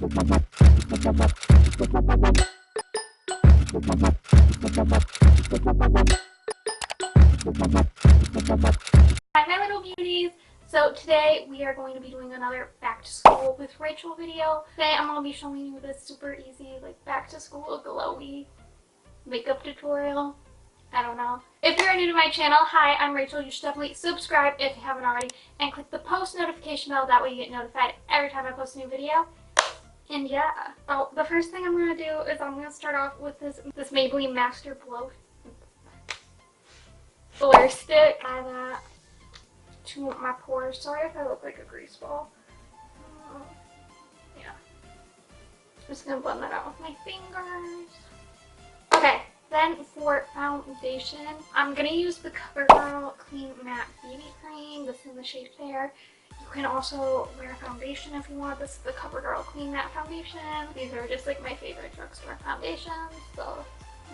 Hi my little beauties! So today we are going to be doing another back to school with Rachel video. Today I'm going to be showing you this super easy like back to school glowy makeup tutorial. I don't know. If you're new to my channel, hi, I'm Rachel. You should definitely subscribe if you haven't already and click the post notification bell. That way you get notified every time I post a new video. And yeah. Oh, the first thing I'm going to do is I'm going to start off with this Maybelline Master Blur stick. Apply that to my pores. Sorry if I look like a grease ball. Yeah. I'm just going to blend that out with my fingers. Okay. Then for foundation, I'm going to use the Covergirl Clean Matte BB Cream. This is in the shade Fair. You can also wear foundation if you want. This is the Covergirl Clean Matte Foundation. These are just like my favorite drugstore foundations. So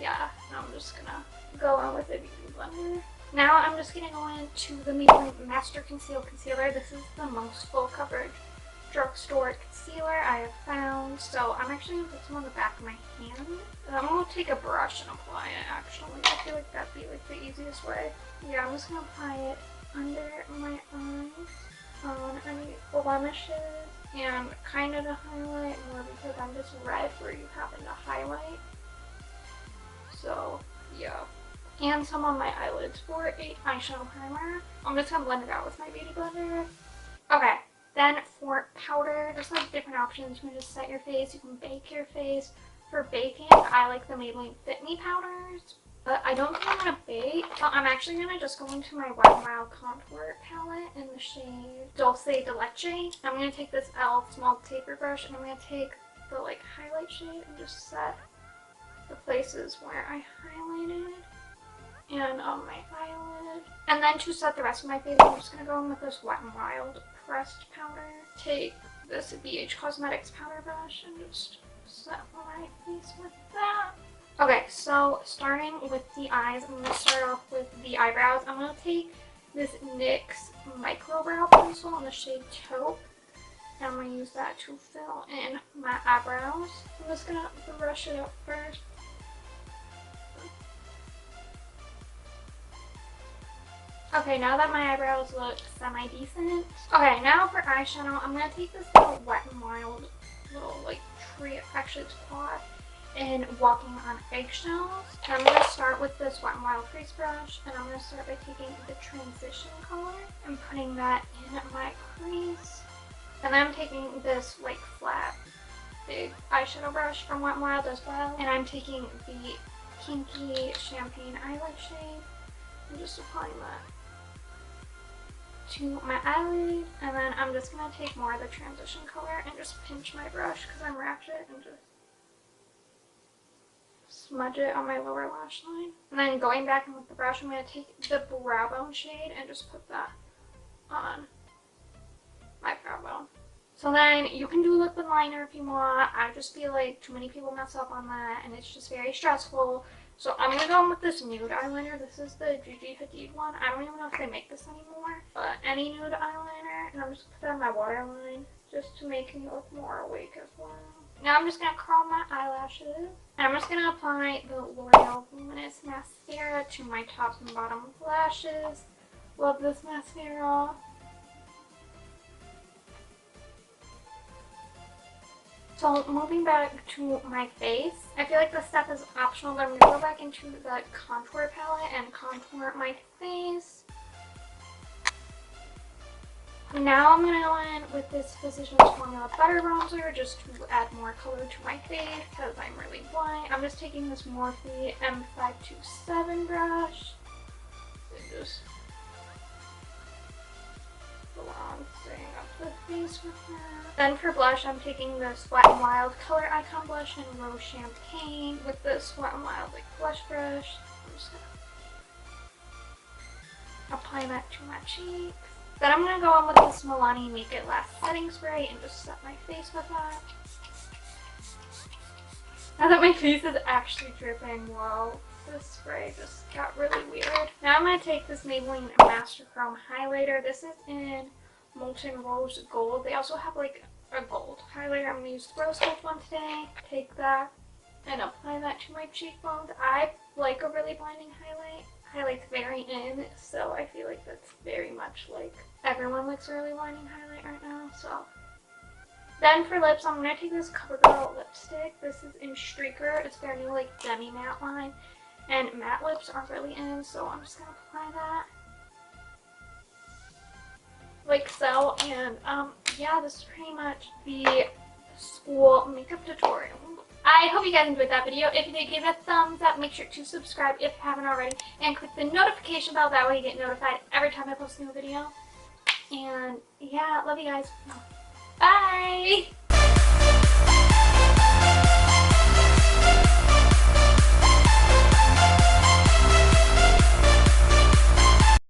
yeah, now I'm just going to go on with a beauty blender. Now I'm just going to go into the Maybelline Master Concealer. This is the most full coverage drugstore concealer I have found. So I'm actually going to put some on the back of my hand. And I'm going to take a brush and apply it actually. I feel like that'd be like the easiest way. Yeah, I'm just going to apply it under my eyes, on any blemishes, and kind of to highlight more because I'm just red where you happen to highlight. So yeah. And some on my eyelids for a eyeshadow primer. I'm just going to blend it out with my beauty blender. Okay. Then for powder, there's like different options. You can just set your face, you can bake your face. For baking, I like the Maybelline Fit Me powders, but I don't think I'm going to bake. So I'm actually going to just go into my Wet n Wild contour palette in the shade Dulce de Leche. I'm going to take this e.l.f. small taper brush and I'm going to take the like highlight shade and just set the places where I highlighted and on my eyelid. And then to set the rest of my face, I'm just going to go in with this Wet n Wild pressed powder. Take this BH Cosmetics powder brush and just set my face with that. Okay, so starting with the eyes, I'm going to start off with the eyebrows. I'm going to take this NYX Micro brow pencil in the shade Taupe, and I'm going to use that to fill in my eyebrows. I'm just going to brush it up first. Okay, now that my eyebrows look semi-decent. Okay, now for eyeshadow, I'm going to take this little Wet n Wild little like tree, actually it's quad, and Walking on Eggshells. And I'm going to start with this Wet n Wild crease brush, and I'm going to start by taking the transition color and putting that in my crease. And then I'm taking this like flat, big eyeshadow brush from Wet n Wild as well, and I'm taking the Kinky Champagne Eyelash shade and just applying that to my eyelid. And then I'm just going to take more of the transition color and just pinch my brush because I'm ratchet and just smudge it on my lower lash line. And then going back in with the brush, I'm going to take the brow bone shade and just put that on my brow bone. So then you can do liquid liner if you want. I just feel like too many people mess up on that and it's just very stressful. So I'm going to go in with this nude eyeliner. This is the Gigi Hadid one. I don't even know if they make this anymore. But any nude eyeliner. And I'm just going to put that on my waterline just to make me look more awake as well. Now I'm just going to curl my eyelashes. And I'm just going to apply the L'Oreal Luminous Mascara to my top and bottom lashes. Love this mascara. So moving back to my face, I feel like this step is optional, but I'm going to go back into the contour palette and contour my face. Now I'm going to go in with this Physicians Formula Butter Bronzer just to add more color to my face because I'm really white. I'm just taking this Morphe M527 brush and just balancing up the face with that. Then for blush, I'm taking this Wet n Wild Color Icon Blush in Rose Champagne with this Wet n Wild like blush brush. I'm just going to apply that to my cheeks. Then I'm going to go in with this Milani Make It Last Setting Spray and just set my face with that. Now that my face is actually dripping, whoa, this spray just got really weird. Now I'm going to take this Maybelline Master Chrome Highlighter. This is in Molten Rose Gold. They also have like a gold highlighter. highlighter. I'm going to use the Rose Gold one today. Take that and apply that to my cheekbones. I like a really blinding highlight. Highlight's very in, so I feel like that's very much like everyone likes a really blinding highlight right now. So then for lips, I'm going to take this Covergirl lipstick. This is in Streaker. It's their new like Demi-Matte line. And matte lips are really in, so I'm just going to apply that. Like so. And yeah, this is pretty much the school makeup tutorial. I hope you guys enjoyed that video. If you did, give it a thumbs up. Make sure to subscribe if you haven't already. And click the notification bell. That way you get notified every time I post a new video. And yeah, love you guys. Bye!